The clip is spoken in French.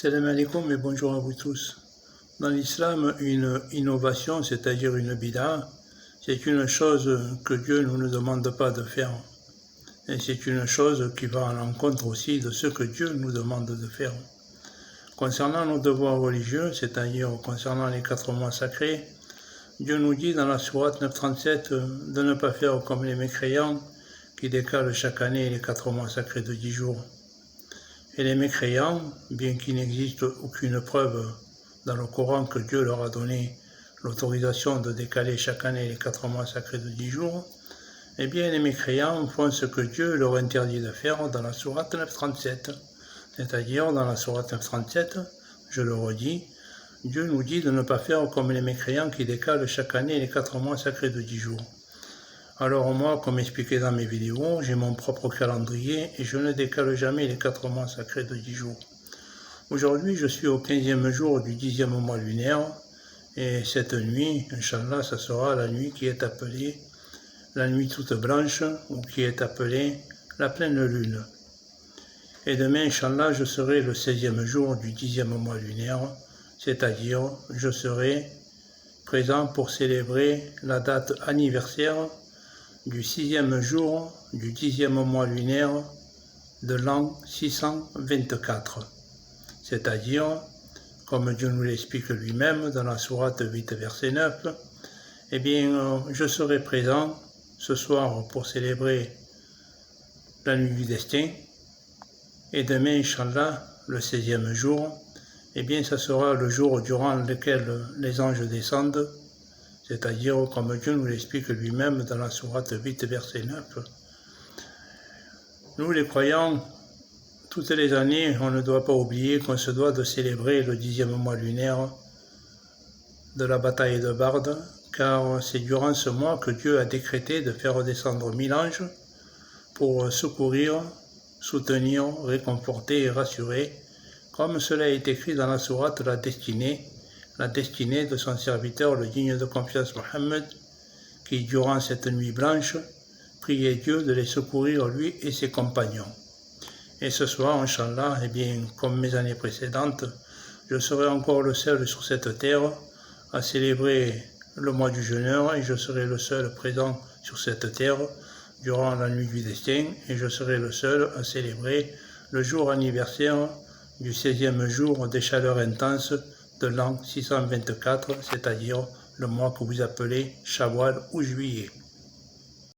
Salam alaikum et bonjour à vous tous. Dans l'islam, une innovation, c'est-à-dire une bid'a, c'est une chose que Dieu ne nous demande pas de faire. Et c'est une chose qui va à l'encontre aussi de ce que Dieu nous demande de faire. Concernant nos devoirs religieux, c'est-à-dire concernant les 4 mois sacrés, Dieu nous dit dans la sourate 937 de ne pas faire comme les mécréants qui décalent chaque année les 4 mois sacrés de 10 jours. Et les mécréants, bien qu'il n'existe aucune preuve dans le Coran que Dieu leur a donné l'autorisation de décaler chaque année les 4 mois sacrés de 10 jours, eh bien les mécréants font ce que Dieu leur interdit de faire dans la sourate 937. C'est-à-dire dans la sourate 937, je le redis, Dieu nous dit de ne pas faire comme les mécréants qui décalent chaque année les 4 mois sacrés de 10 jours. Alors moi, comme expliqué dans mes vidéos, j'ai mon propre calendrier et je ne décale jamais les 4 mois sacrés de 10 jours. Aujourd'hui, je suis au 15e jour du 10e mois lunaire et cette nuit, Inch'Allah, ça sera la nuit qui est appelée la nuit toute blanche ou qui est appelée la pleine lune. Et demain, Inch'Allah, je serai le 16e jour du 10e mois lunaire, c'est-à-dire je serai présent pour célébrer la date anniversaire du 6e jour du 10e mois lunaire de l'an 624. C'est-à-dire, comme Dieu nous l'explique lui-même dans la sourate 8, verset 9, eh bien, je serai présent ce soir pour célébrer la nuit du destin. Et demain, Inch'Allah, le 16e jour, eh bien, ça sera le jour durant lequel les anges descendent, c'est-à-dire comme Dieu nous l'explique lui-même dans la sourate 8, verset 9. Nous, les croyants, toutes les années, on ne doit pas oublier qu'on se doit de célébrer le 10e mois lunaire de la bataille de Barde, car c'est durant ce mois que Dieu a décrété de faire descendre 1000 anges pour secourir, soutenir, réconforter et rassurer, comme cela est écrit dans la sourate la destinée de son serviteur, le digne de confiance Mohammed, qui, durant cette nuit blanche, priait Dieu de les secourir lui et ses compagnons. Et ce soir, Inch'Allah, eh bien, comme mes années précédentes, je serai encore le seul sur cette terre à célébrer le mois du jeûneur et je serai le seul présent sur cette terre durant la nuit du destin et je serai le seul à célébrer le jour anniversaire du 16e jour des chaleurs intenses de l'an 624, c'est-à-dire le mois que vous appelez Shawwal ou juillet.